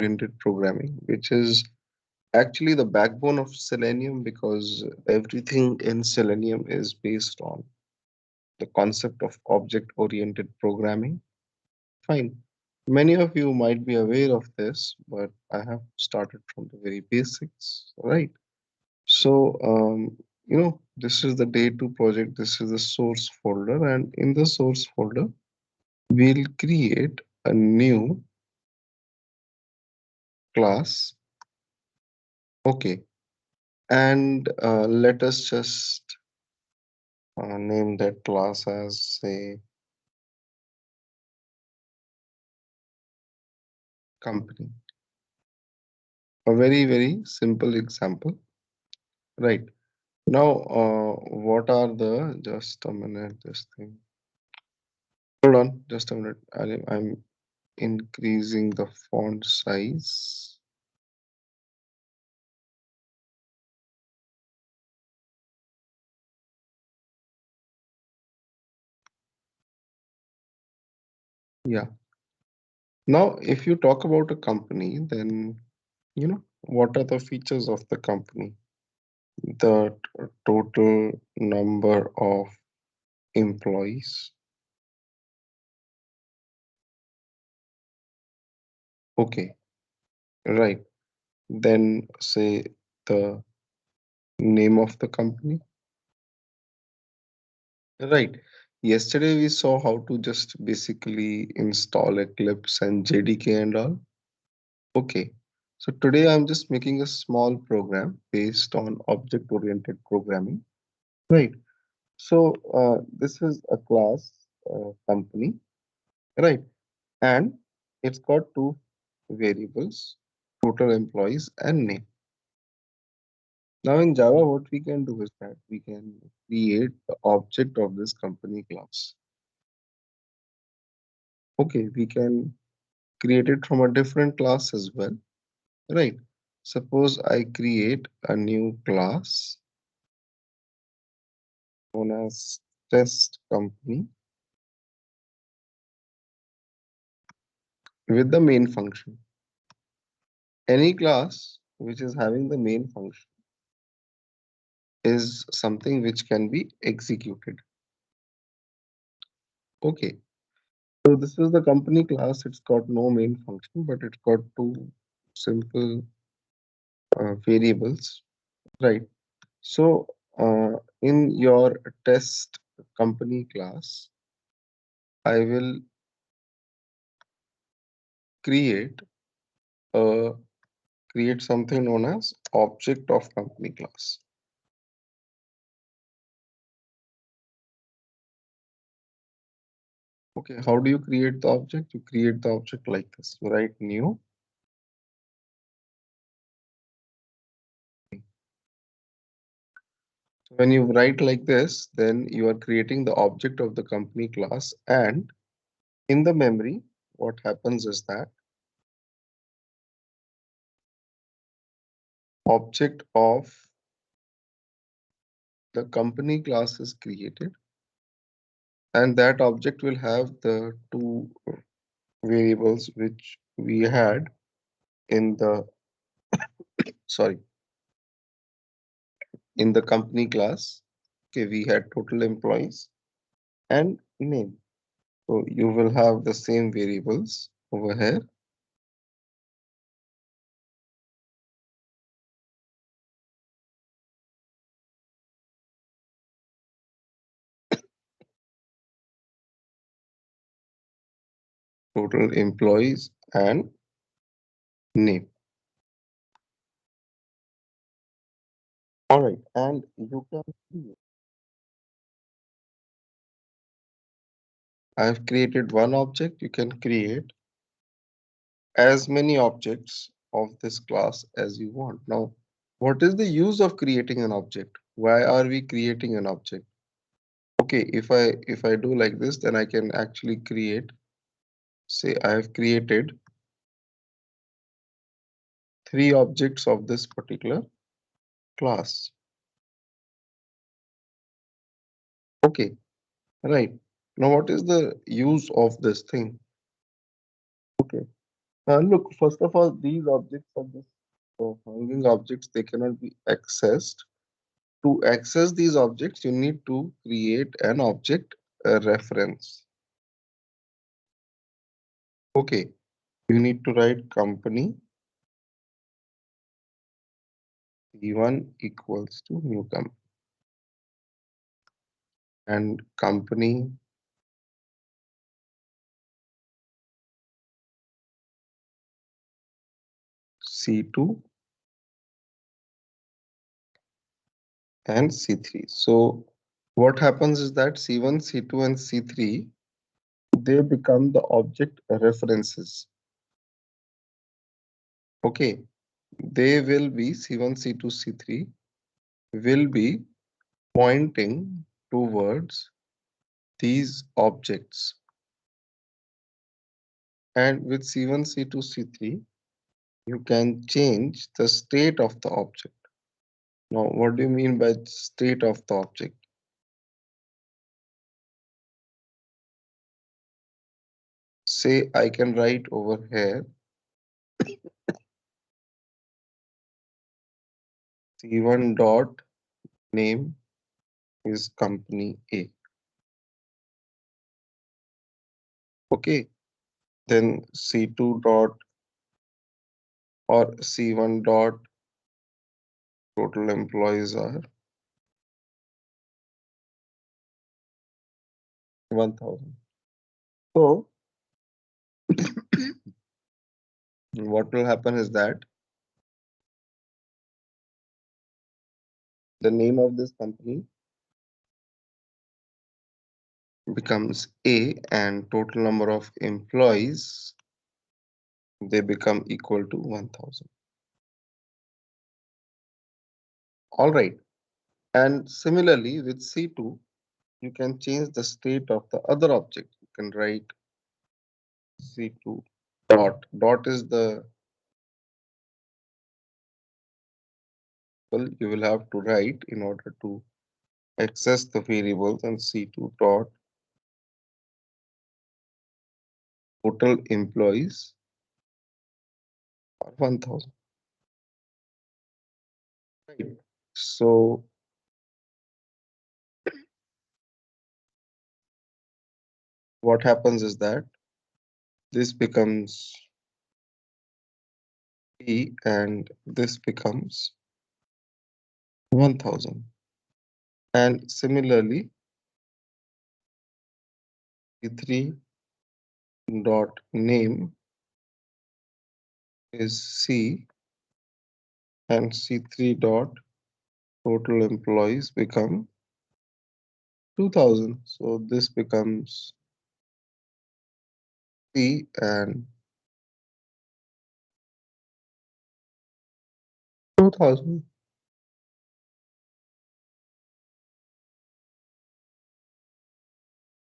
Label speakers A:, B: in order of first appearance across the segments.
A: oriented programming, which is actually the backbone of Selenium because everything in Selenium is based on the concept of object oriented programming. Fine. Many of you might be aware of this, but I have started from the very basics, right? So, this is the day two project. This is the source folder, and in the source folder, we'll create a new class. Okay, and let us just name that class as say company. A very, very simple example, right? Now, what are the, just a minute, this thing. Hold on, just a minute. I'm increasing the font size. Yeah. Now, if you talk about a company, then, what are the features of the company? The total number of employees. Okay, right. Then say the name of the company. Right. Yesterday we saw how to just basically install Eclipse and JDK and all. Okay. So today I'm just making a small program based on object-oriented programming. Right. So this is a class company, right? And it's got two variables, total employees and name. Now in Java, what we can do is that we can create the object of this company class. Okay, we can create it from a different class as well, right? Suppose I create a new class known as test company with the main function. Any class which is having the main function is something which can be executed. Okay, so this is the company class. It's got no main function, but it's got two simple variables, right? So in your test company class, I will create a create something known as object of company class. Okay, how do you create the object? You create the object like this. You write new. So when you write like this, then you are creating the object of the company class, and in the memory, what happens is that object of the company class is created, and that object will have the two variables which we had in the sorry in the company class. Okay, we had total employees and name. So you will have the same variables over here. Total employees and name. All right, and you can see I have created one object. You can create as many objects of this class as you want. Now, what is the use of creating an object? Why are we creating an object? Okay, if I do like this, then I can actually create, say I have created three objects of this particular class. Okay, right. Now what is the use of this thing? Okay, Look, first of all, these objects are just hanging objects. They cannot be accessed. To access these objects, you need to create an object reference. Okay, you need to write company C1 equals to new company and company C2 and C3. So what happens is that C1, C2, and C3, they become the object references. Okay, they will be C1, C2, C3 will be pointing towards these objects. And with C1, C2, C3, you can change the state of the object. Now, what do you mean by state of the object? Say I can write over here C1 dot name is company A. Okay, then C2 dot or C1 dot total employees are 1000. So what will happen is that the name of this company becomes A and total number of employees, they become equal to 1000. All right. And similarly with C2, you can change the state of the other object. You can write C2 dot. Dot is the well you will have to write in order to access the variables, and C2 dot total employees are 1000. Right. So what happens is that this becomes P and this becomes 1000. And similarly, C3 dot name is C and C3 dot total employees become 2000. So this becomes C and 2000.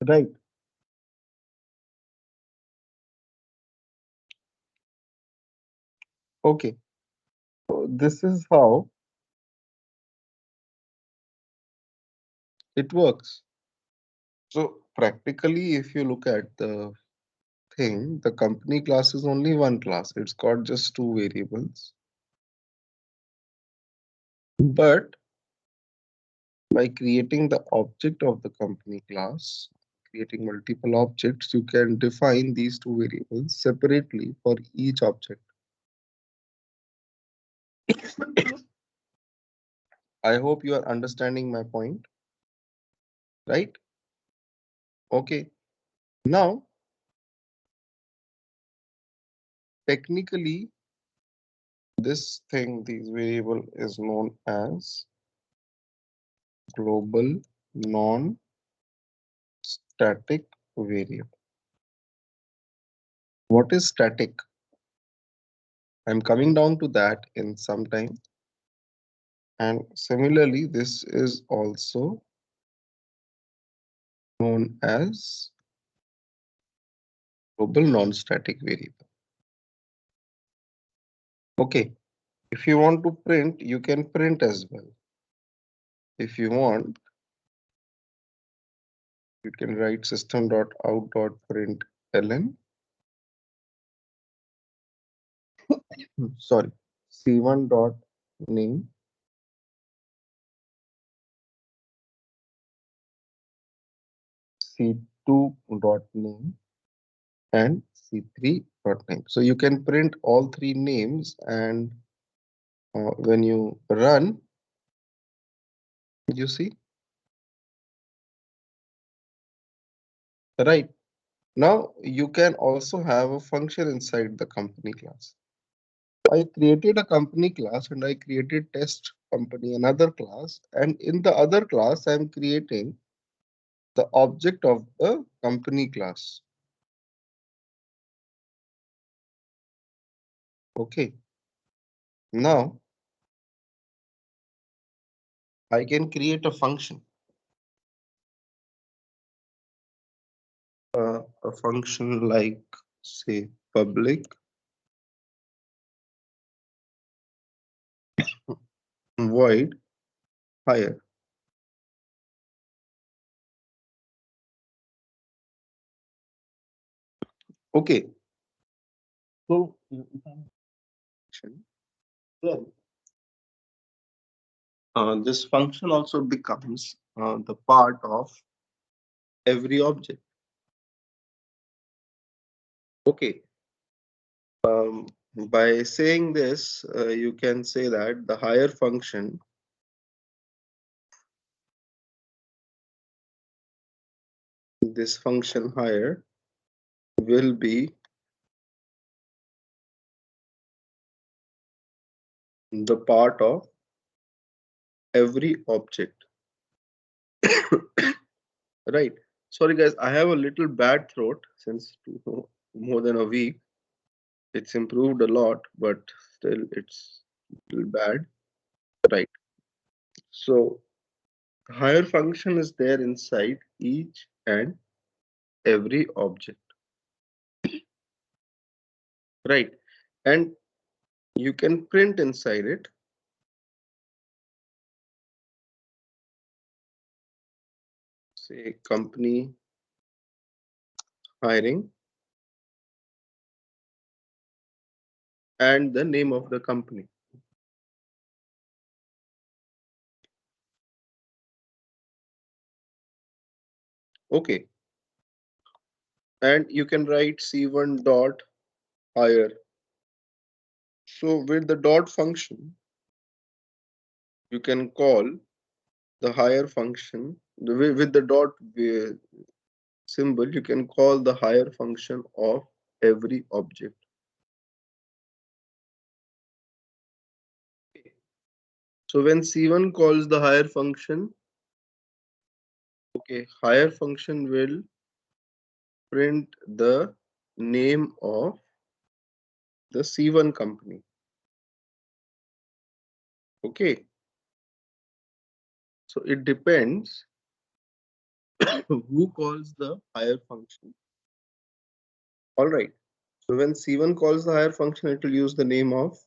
A: Right. Okay. So this is how it works. So practically, if you look at the thing, the company class is only one class. It's got just two variables. But by creating the object of the company class, creating multiple objects, you can define these two variables separately for each object. I hope you are understanding my point, right? Okay. Now, technically, this thing, this variable is known as global non-static variable. What is static? I'm coming down to that in some time. And similarly, this is also known as global non-static variable. Okay, if you want to print, you can print as well. If you want, you can write system.out.println sorry, c1 dot name, c2 dot name, and c3 dot name. So you can print all three names, and when you run, you see, right? Now you can also have a function inside the company class. I created a company class and I created test company, another class, and in the other class I'm creating the object of the company class. Okay. Now I can create a function. A function like, say, public void hire. Okay. So then this function also becomes the part of every object. Okay. By saying this, you can say that the higher function, this function higher, will be the part of every object. Right. Sorry, guys, I have a little bad throat since more than a week. It's improved a lot, but still it's a little bad. Right. So higher function is there inside each and every object. Right. And you can print inside it, say, company hiring and the name of the company. Okay. And you can write c1 dot hire. So with the dot function, you can call the higher function. With the dot symbol, you can call the higher function of every object. So when C1 calls the higher function, okay, higher function will print the name of the C1 company. Okay, so it depends who calls the higher function. All right. So when C1 calls the higher function, it will use the name of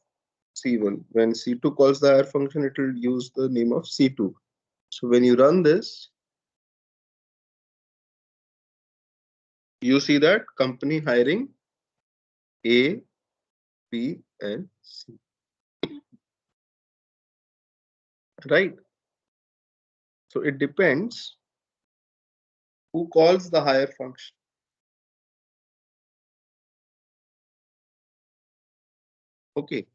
A: C1. When C2 calls the higher function, it will use the name of C2. So when you run this, you see that company hiring A, B, and C. Right. So it depends who calls the higher function. Okay.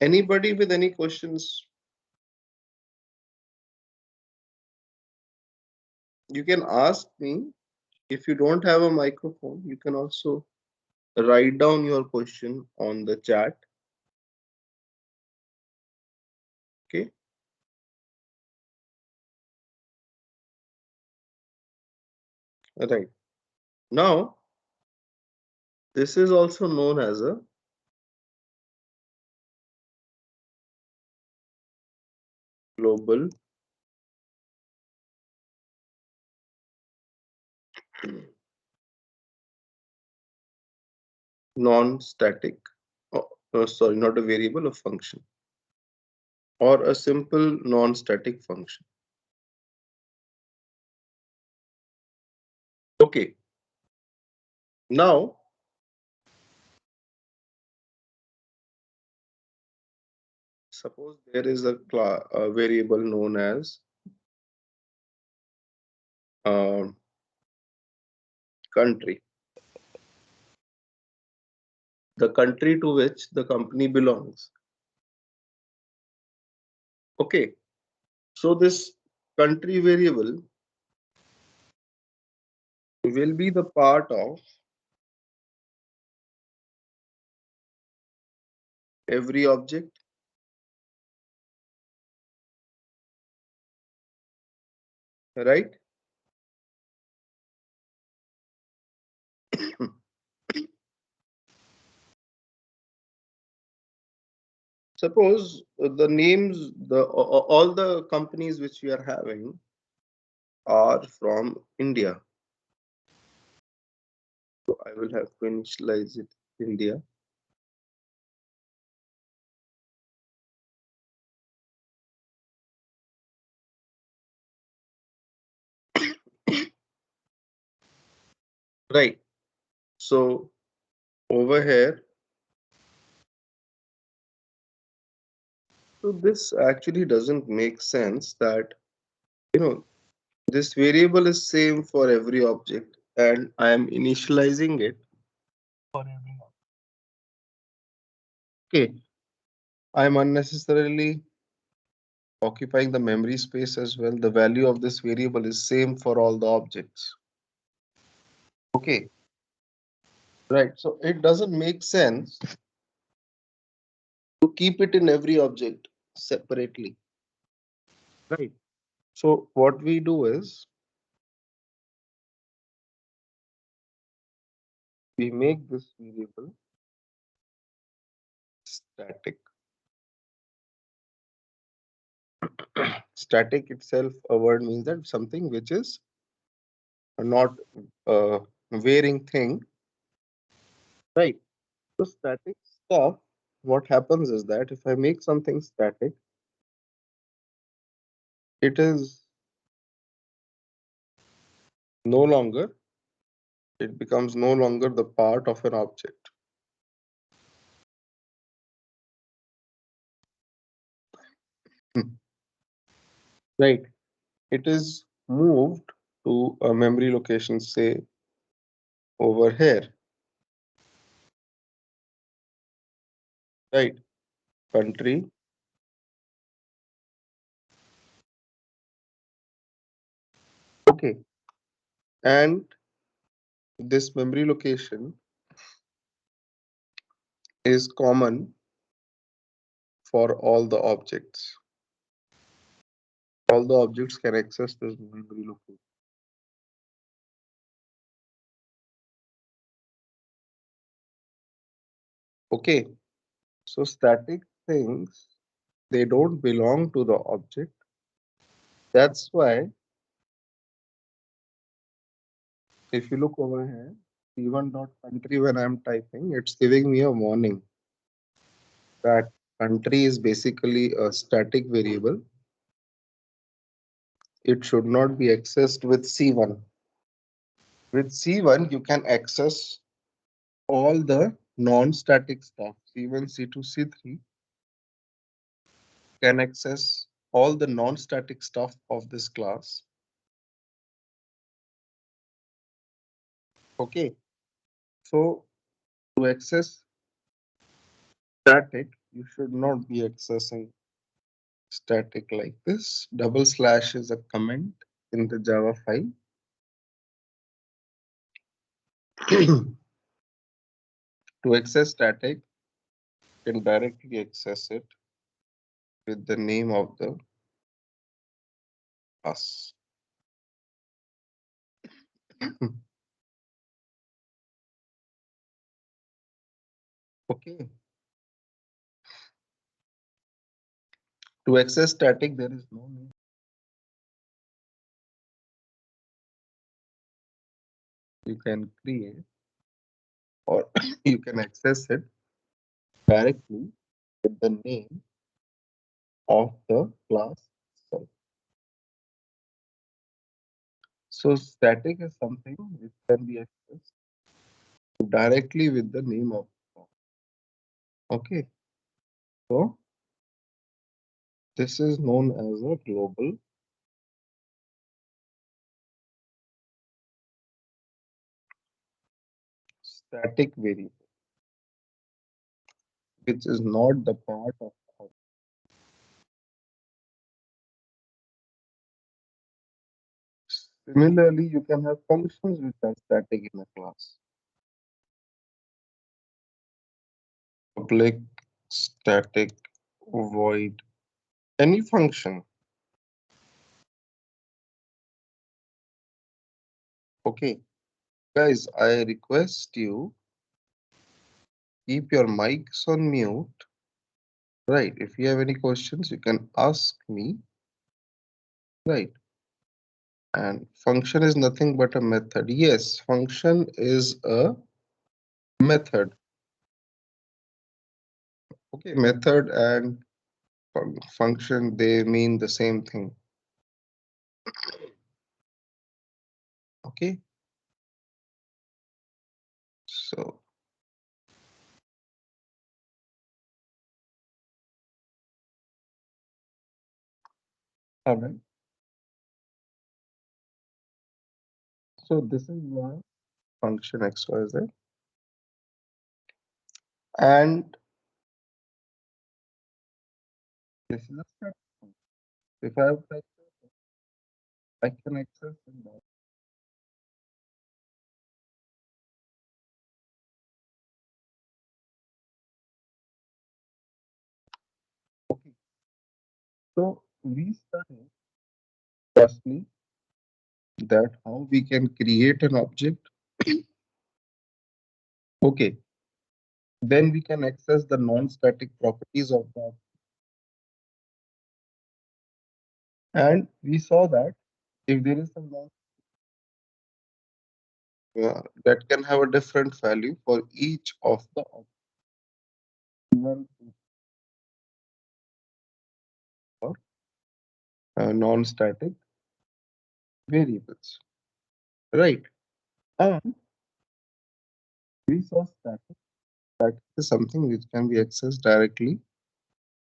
A: Anybody with any questions? You can ask me. If you don't have a microphone, you can also write down your question on the chat. Okay. Right. Now, this is also known as a global non-static, sorry, not a variable, a function, or a simple non-static function. Okay. Now, Suppose there is a variable known as um, country, the country to which the company belongs. Okay, so this country variable will be the part of every object, right? Suppose the names, all the companies which we are having are from India. So I will have to initialize it India. Right. So over here, so this actually doesn't make sense that, you know, this variable is same for every object and I am initializing it for every object. Okay. I am unnecessarily occupying the memory space as well. The value of this variable is same for all the objects. Okay. Right. So it doesn't make sense to keep it in every object separately. Right. So what we do is we make this variable static. Static itself, a word means that something which is not a varying thing. Right. So static stuff, what happens is that if I make something static, it is no longer, it becomes no longer the part of an object. Right. It is moved to a memory location, say over here. Right. Country. Okay. And this memory location is common for all the objects. All the objects can access this memory location. Okay. So static things, they don't belong to the object. That's why if you look over here, c1.country, when I'm typing, it's giving me a warning that country is basically a static variable. It should not be accessed with C1. With C1, you can access all the non-static stuff. C1, C2, C3 can access all the non-static stuff of this class. Okay. So to access static, you should not be accessing static like this. Double slash is a comment in the Java file. To access static, you can directly access it with the name of the class. Okay. To access static, there is no need. You can create or you can access it directly with the name of the class itself. So static is something which can be accessed directly with the name of the class. Okay. So This is known as a global static variable, which is not the part of the object. Similarly, you can have functions which are static in a class. Public, static, void, any function. Okay, guys, I request you keep your mics on mute. Right. If you have any questions, you can ask me. Right. And function is nothing but a method. Yes, function is a method. Okay, method and function, they mean the same thing. Okay. So, all right. So this is one function XYZ. And this is a static function. If I have to access it, I can access it now. Okay. So we studied firstly that how we can create an object. Okay. Then we can access the non-static properties of the object. And we saw that if there is a that can have a different value for each of the non-static variables, right? And we saw static. Static is something which can be accessed directly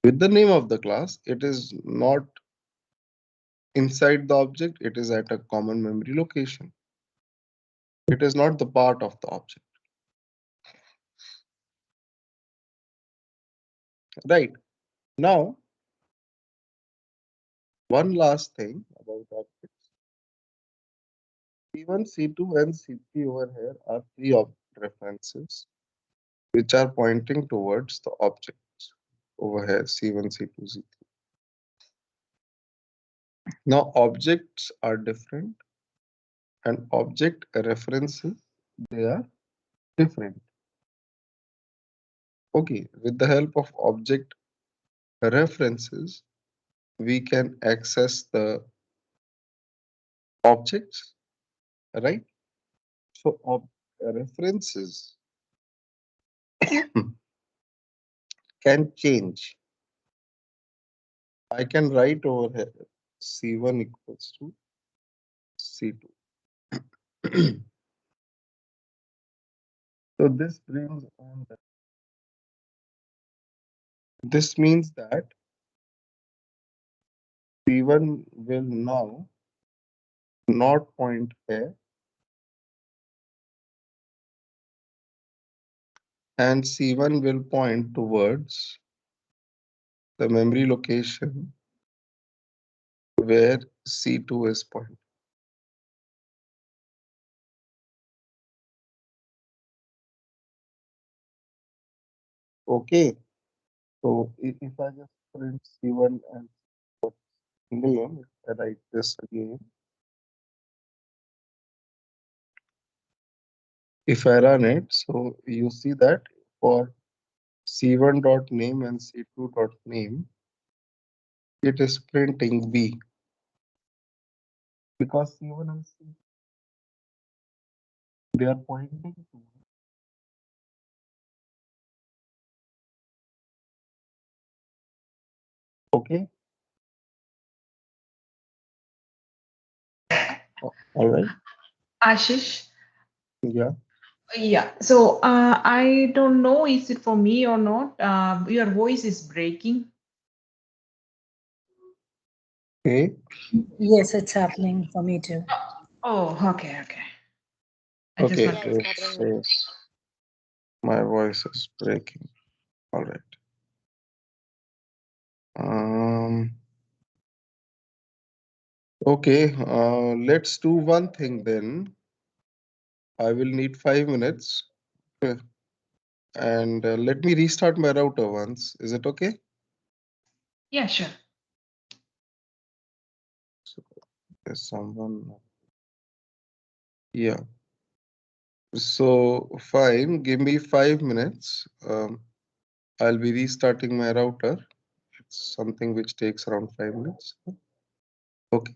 A: with the name of the class. It is not inside the object. It is at a common memory location. It is not the part of the object, right? Now, one last thing about objects. C1, C2, and C3 over here are three references which are pointing towards the objects over here, C1, C2, C3. Now, objects are different and object references, they are different. Okay, with the help of object references, we can access the objects, right? So, references can change. I can write over here C1 equals to C2. So this brings on that. This means that C1 will now not point here and C1 will point towards the memory location where C2 is pointing. Okay, so if I just print C1 and what's name, if I write this again, if I run it, so you see that for C1 dot name and C2 dot name, it is printing B because C1 and C2 they are pointing to. Okay, all right,
B: Ashish.
A: yeah.
B: Yeah. So I don't know is it for me or not. Your voice is breaking.
A: Okay.
C: Yes, it's happening for me too.
B: Oh, okay, okay. I just
A: Okay.
B: want
D: Yeah,
B: to.
D: it's happening with
A: So my voice is breaking. All right. Um. Okay. Let's do one thing then. I will need 5 minutes. Okay. And let me restart my router once. Is it okay?
B: Yeah, sure.
A: So there's someone. Yeah. So fine. Give me 5 minutes. I'll be restarting my router. It's something which takes around 5 minutes. Okay.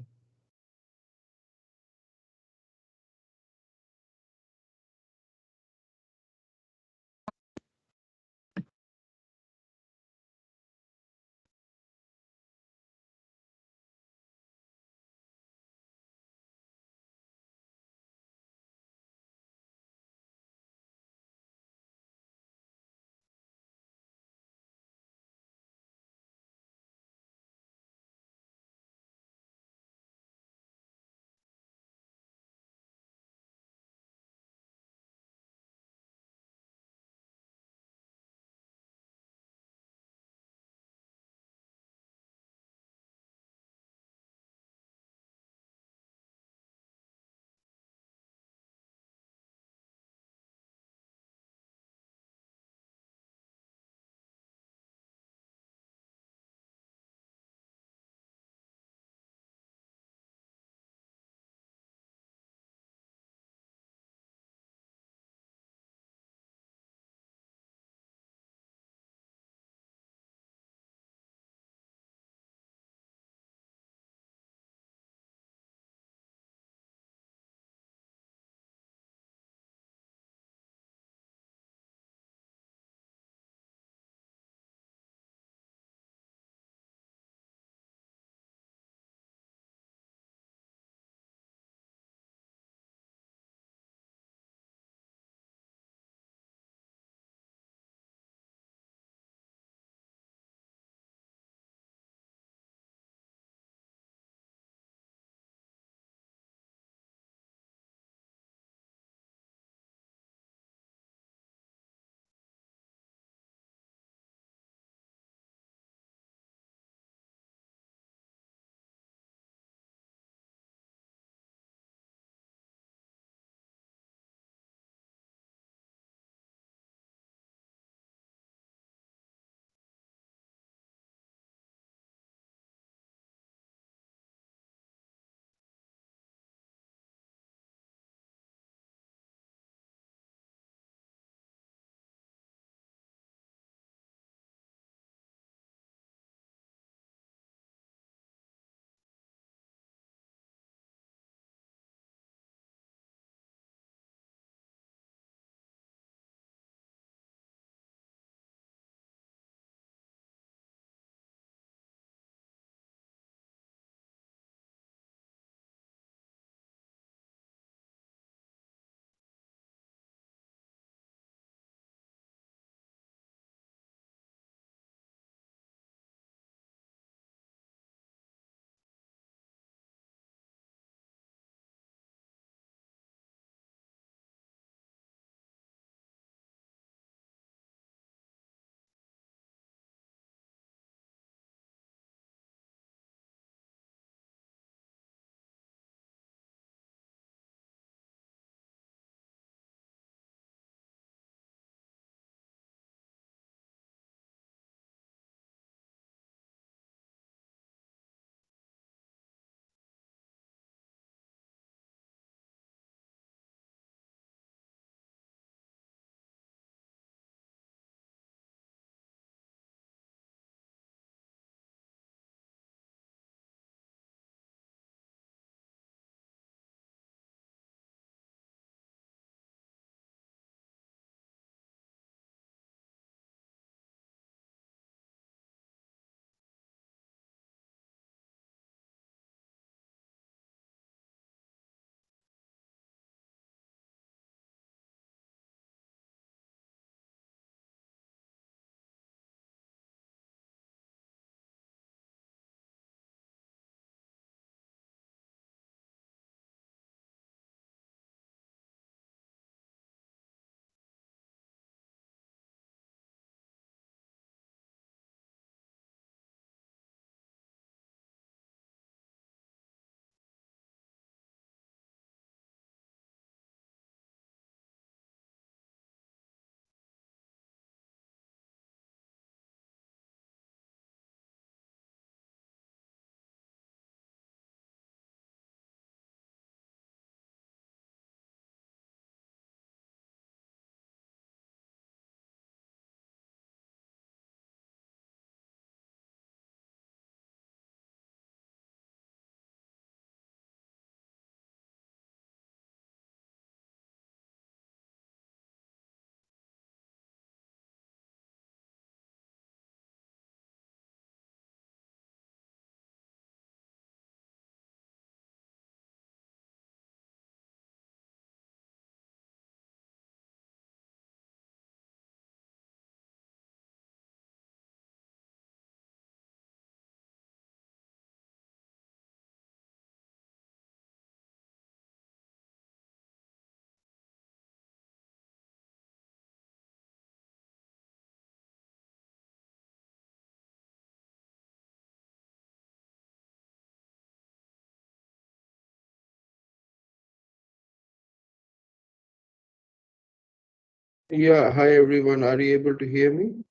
A: Yeah, hi everyone. Are you able to hear me?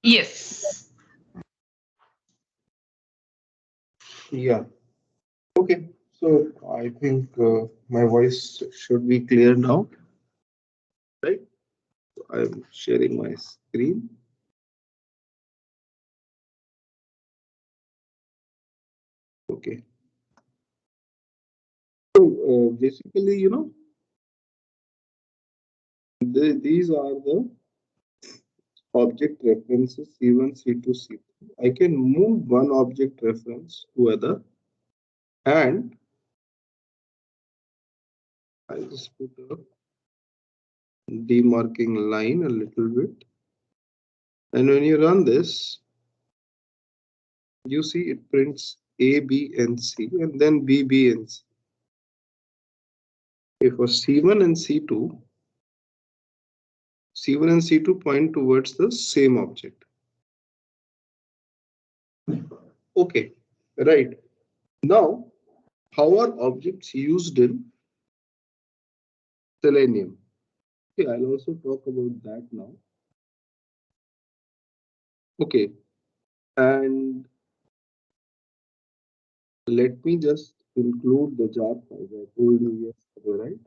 B: Yes.
A: Yeah. Okay. So I think my voice should be clear now, right? I'm sharing my screen. Okay. So basically, these are the object references C1, C2, C3. I can move one object reference to other, and I just put a demarking line a little bit. And when you run this, you see it prints A, B, and C, and then B, B, and C. Okay, for C1 and C2, C1 and C2 point towards the same object. Okay, right. Now, how are objects used in Selenium? Okay, I'll also talk about that now. Okay, and let me just include the jar file. I told you yesterday, right?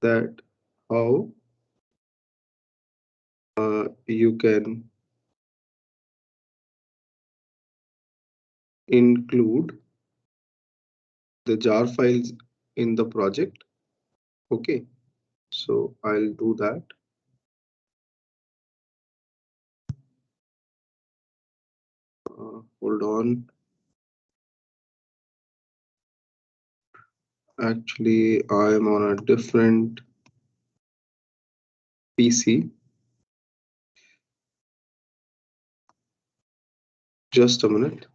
A: That how you can include the jar files in the project. Okay, so I'll do that. Hold on. Actually, I'm on a different PC. Just a minute.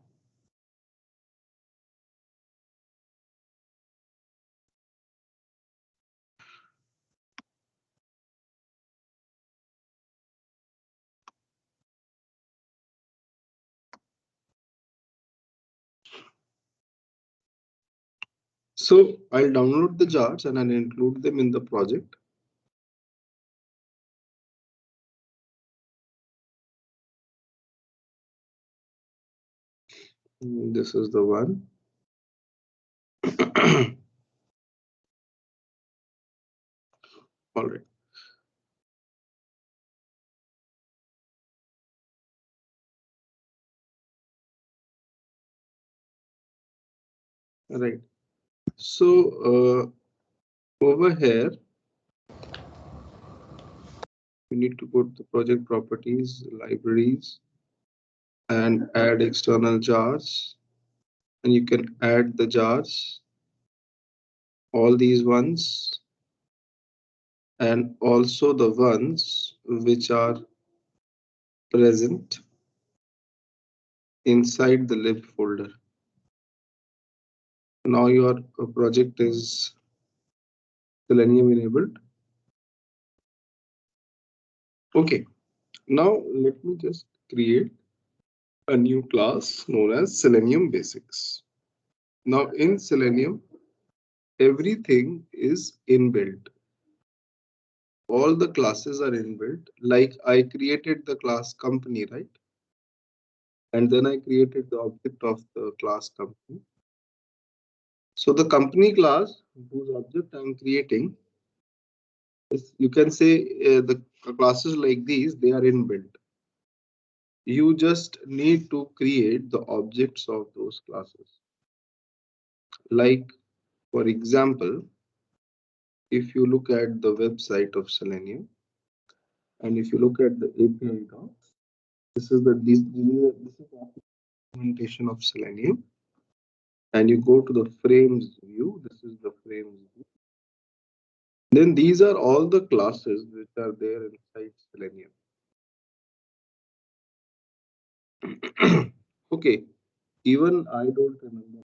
A: So I'll download the jars and I'll include them in the project. This is the one. All right. Right. So over here, you need to go to the project properties, libraries, and add external jars. And you can add the jars, all these ones, and also the ones which are present inside the lib folder. Now your project is Selenium enabled. Okay, now let me just create a new class known as Selenium Basics. Now in Selenium, everything is inbuilt. All the classes are inbuilt. Like I created the class company, right? And then I created the object of the class company. So the company class, whose object I'm creating, is, you can say the classes like these, they are inbuilt. You just need to create the objects of those classes. Like, for example, if you look at the website of Selenium, and if you look at the API docs, this is the documentation of Selenium, and you go to the frames view. This is the frames view. Then these are all the classes which are there inside Selenium. Okay, even I don't remember.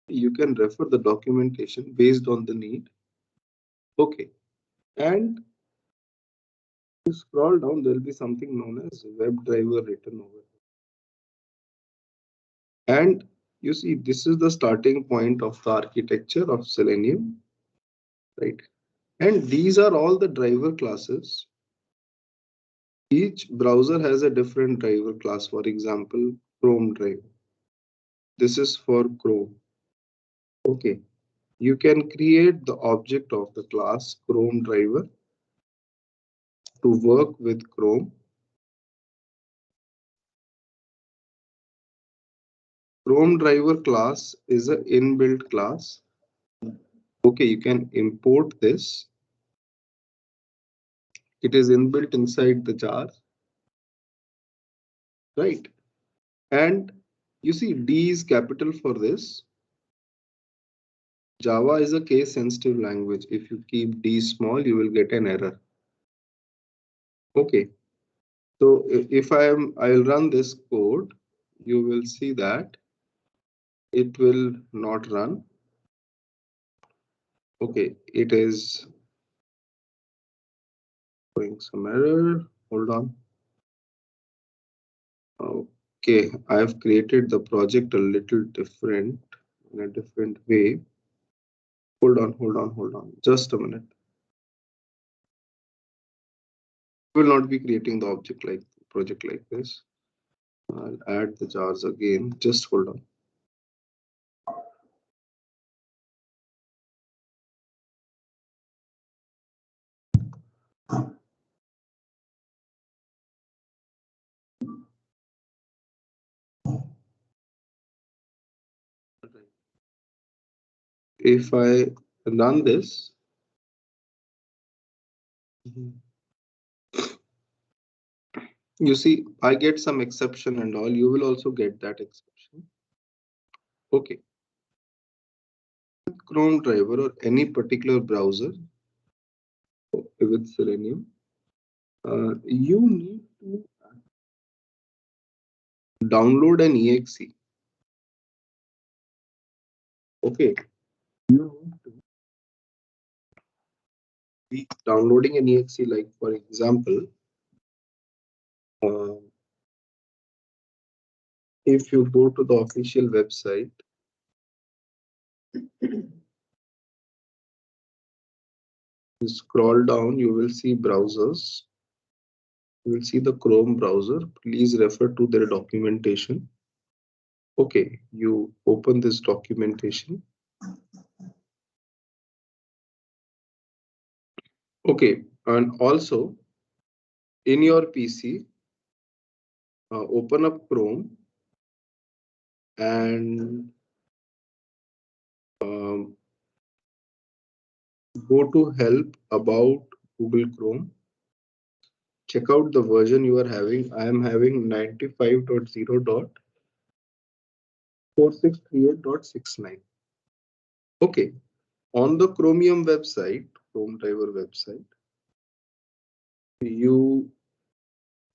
A: You can refer the documentation based on the need. Okay, and you scroll down, there will be something known as WebDriver written over. And you see, this is the starting point of the architecture of Selenium, right? And these are all the driver classes. Each browser has a different driver class. For example, ChromeDriver. This is for Chrome. Okay. You can create the object of the class ChromeDriver to work with Chrome. ChromeDriver class is an inbuilt class. Okay, you can import this. It is inbuilt inside the jar, right? And you see D is capital for this. Java is a case sensitive language. If you keep D small, you will get an error. Okay. So if I'll run this code, you will see that it will not run. Okay, it is showing some error. Hold on. Okay, I've created the project a little different in a different way. Hold on. Just a minute. We will not be creating the object like project like this. I'll add the jars again. Just hold on. If I run this, you see, I get some exception and all. You will also get that exception. Okay. ChromeDriver or any particular browser with Selenium, you need to download an exe. Okay. You need to be downloading an exe, like for example, uh, if you go to the official website, you scroll down, you will see browsers. You will see the Chrome browser. Please refer to their documentation. Okay, you open this documentation. Okay, and also in your PC, open up Chrome and go to help about Google Chrome. Check out the version you are having. I am having 95.0.4638.69. Okay, on the Chromium website, ChromeDriver website, you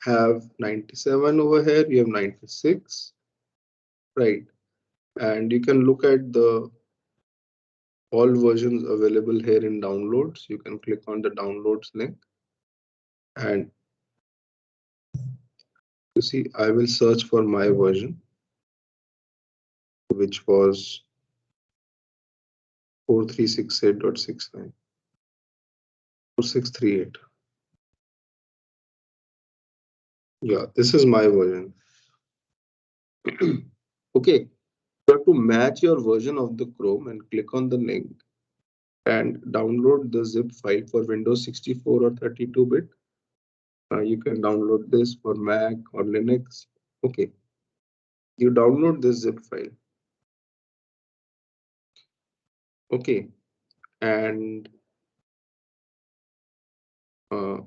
A: have 97 over here, you have 96, right? And you can look at the all versions available here in downloads. You can click on the downloads link and you see I will search for my version, which was 4368.69. 4638. Yeah, this is my version. Okay, you have to match your version of the Chrome and click on the link and download the zip file for Windows 64 or 32-bit. You can download this for Mac or Linux. Okay, you download this zip file. Okay, and uh,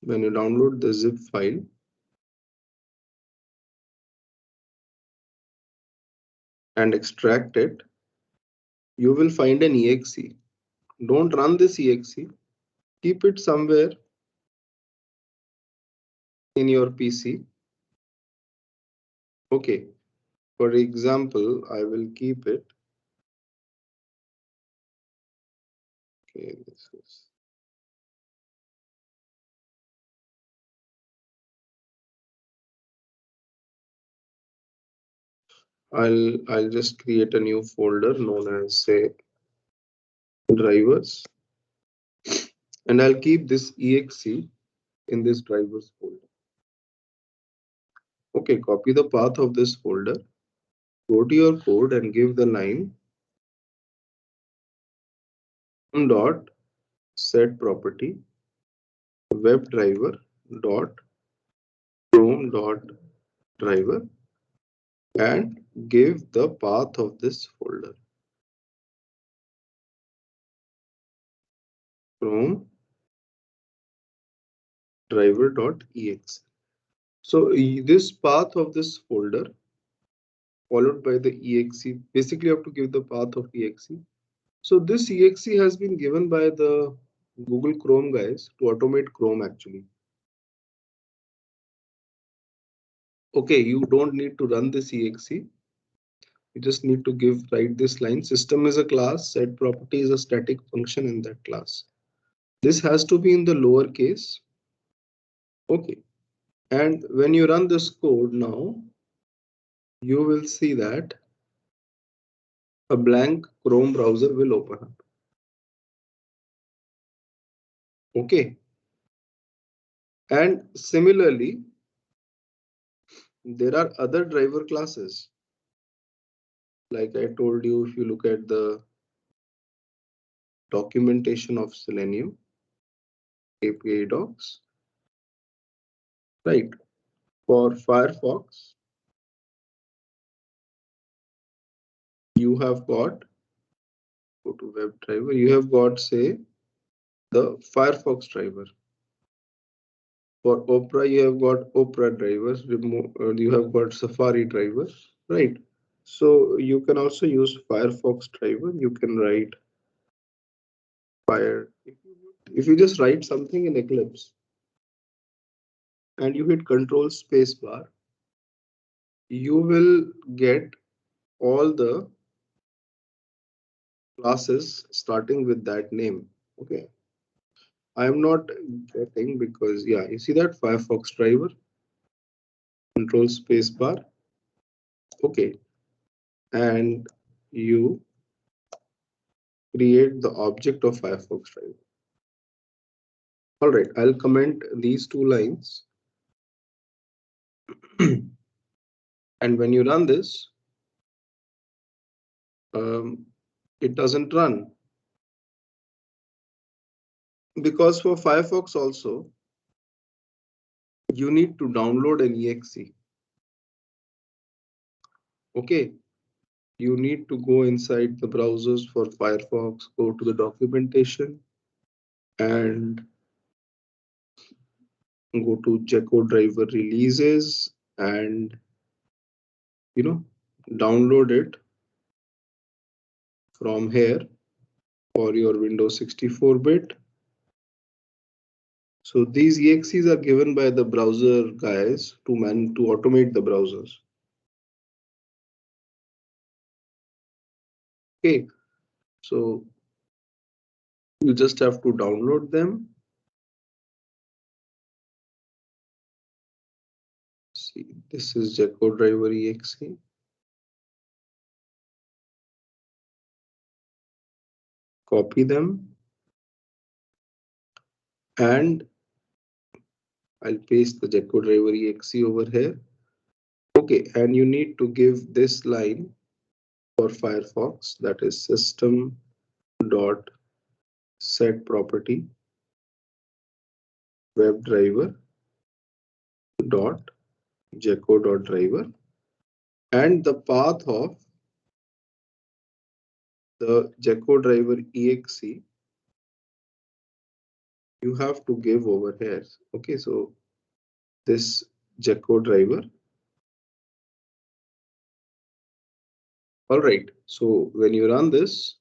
A: when you download the zip file and extract it, you will find an exe. Don't run this exe. Keep it somewhere in your PC. Okay, for example, I will keep it. Okay, this is. I'll just create a new folder known as say drivers, and I'll keep this exe in this drivers folder. Okay, copy the path of this folder, go to your code and give the line dot set property WebDriver dot Chrome dot driver and give the path of this folder Chrome driver.exe. So this path of this folder followed by the exe, basically you have to give the path of exe. So this exe has been given by the Google Chrome guys to automate Chrome actually. Okay, you don't need to run this exe. You just need to write this line. System is a class, set property is a static function in that class. This has to be in the lower case. Okay. And when you run this code now, you will see that a blank Chrome browser will open up. Okay. And similarly, there are other driver classes. Like I told you, if you look at the documentation of Selenium API docs, right? For Firefox, you have got, go to WebDriver, you have got, say, the Firefox driver. For Opera, you have got Opera drivers, you have got Safari drivers, right? So you can also use Firefox driver. You can write Fire. If you just write something in Eclipse and you hit Control space bar, you will get all the classes starting with that name. Okay. I am not getting because yeah, you see that Firefox driver, Control space bar. Okay. And you create the object of Firefox driver. All right, I'll comment these two lines. And when you run this, it doesn't run. Because for Firefox also, you need to download an exe. Okay, you need to go inside the browsers for Firefox, go to the documentation and go to ChromeDriver releases and download it from here for your Windows 64-bit. So these exes are given by the browser guys to automate the browsers. Okay, so you just have to download them. See, this is ChromeDriver exe. Copy them and I'll paste the ChromeDriver exe over here. Okay, and you need to give this line for Firefox, that is system dot set property WebDriver dot driver and the path of the ChromeDriver exe you have to give over here. Okay, so this ChromeDriver. All right, so when you run this,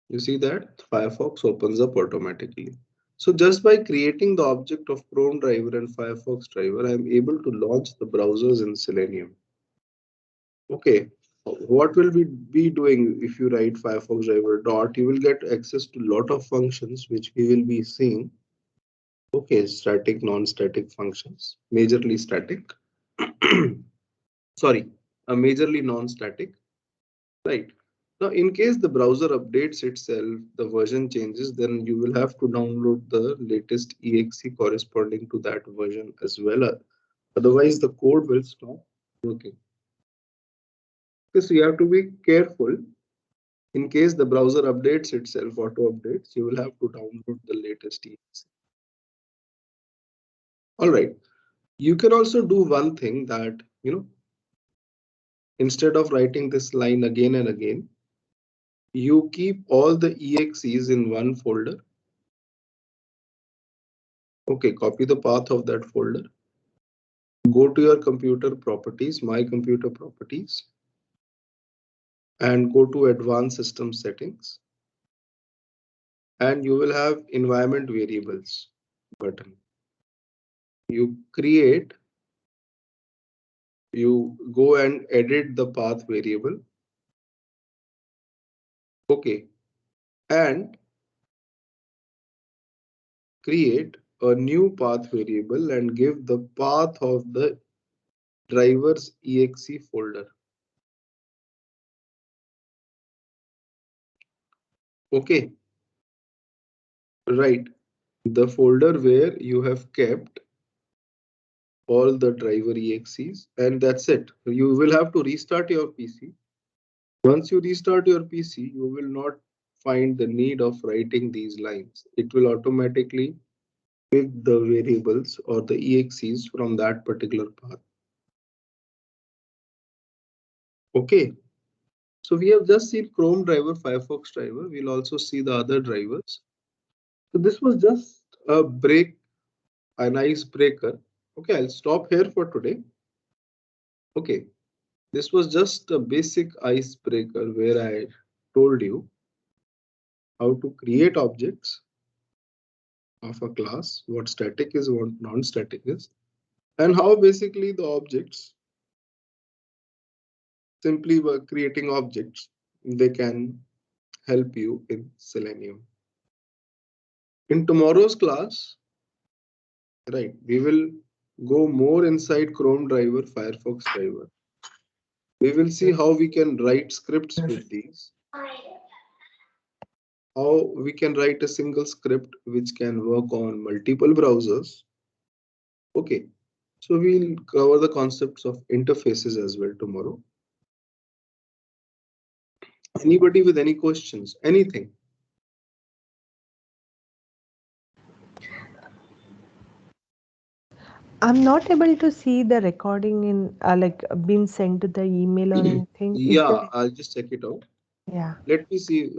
A: you see that Firefox opens up automatically. So just by creating the object of ChromeDriver and Firefox driver, I am able to launch the browsers in Selenium. Okay, what will we be doing if you write Firefox driver dot? You will get access to a lot of functions which we will be seeing. Okay, static, non-static functions, majorly static. Sorry, majorly non-static, right? Now, in case the browser updates itself, the version changes, then you will have to download the latest exe corresponding to that version as well. Otherwise, the code will stop working. So you have to be careful. In case the browser updates itself, auto updates, you will have to download the latest exe. All right. You can also do one thing that, instead of writing this line again and again, you keep all the exes in one folder. Okay, copy the path of that folder. Go to your computer properties, my computer properties, and go to advanced system settings. And you will have environment variables button. You go and edit the path variable. Okay, and create a new path variable and give the path of the driver's exe folder. Okay, right. The folder where you have kept all the driver exes, and that's it. You will have to restart your PC. Once you restart your PC, you will not find the need of writing these lines. It will automatically pick the variables or the exes from that particular path. Okay, so we have just seen ChromeDriver, FirefoxDriver. We'll also see the other drivers. So this was just an icebreaker. Okay, I'll stop here for today. Okay, this was just a basic icebreaker where I told you how to create objects of a class, what static is, what non-static is, and how basically the objects, simply by creating objects, they can help you in Selenium. In tomorrow's class, right, we will go more inside ChromeDriver, FirefoxDriver. We will see how we can write scripts with these, how we can write a single script which can work on multiple browsers. Okay, so we'll cover the concepts of interfaces as well tomorrow. Anybody with any questions, anything?
D: I'm not able to see the recording in like being sent to the email or anything. Is
A: Yeah,
D: there?
A: I'll just check it out.
D: Yeah.
A: Let me see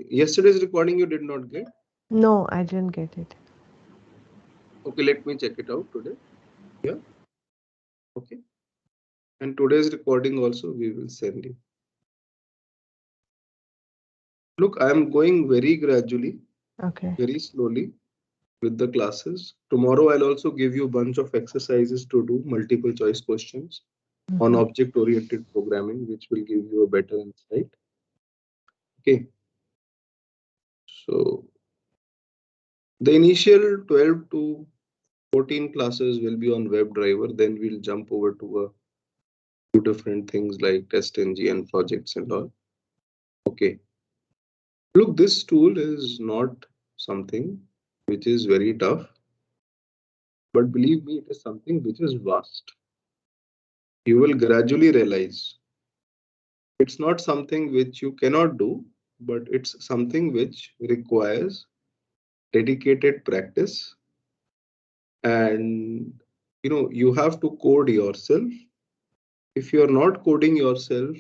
A: yesterday's recording you did not get.
D: No, I didn't get it.
A: Okay, let me check it out today. Yeah, okay. And today's recording also we will send you. Look, I am going very gradually,
D: Okay.
A: very slowly with the classes. Tomorrow I'll also give you a bunch of exercises to do, multiple choice questions on object-oriented programming, which will give you a better insight. Okay. So the initial 12 to 14 classes will be on WebDriver. Then we'll jump over to a few different things like TestNG and projects and all. Okay. Look, this tool is not something which is very tough, but believe me, it is something which is vast. You will gradually realize it's not something which you cannot do, but it's something which requires dedicated practice, and you have to code yourself. If you are not coding yourself,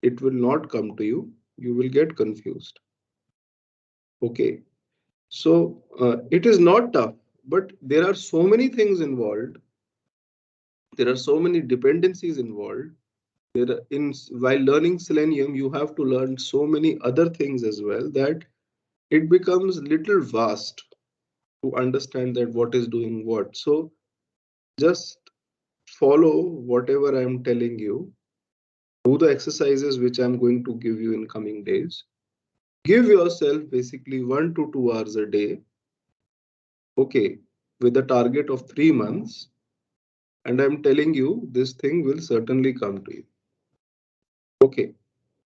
A: it will not come to you. You will get confused. Okay, so it is not tough, but there are so many things involved. There are so many dependencies involved. While learning Selenium, you have to learn so many other things as well that it becomes little vast to understand that what is doing what. So just follow whatever I'm telling you. Do the exercises which I'm going to give you in coming days. Give yourself basically 1 to 2 hours a day Okay, with a target of 3 months, and I'm telling you this thing will certainly come to you. Okay,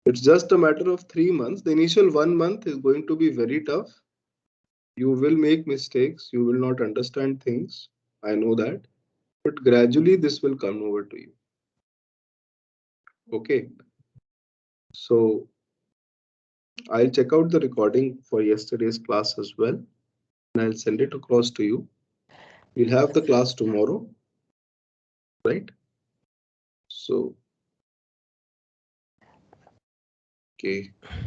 A: it's just a matter of 3 months. The initial 1 month is going to be very tough. You will make mistakes, you will not understand things. I know that, but gradually this will come over to you. Okay, so I'll check out the recording for yesterday's class as well, and I'll send it across to you. We'll have the class tomorrow, right? So, okay.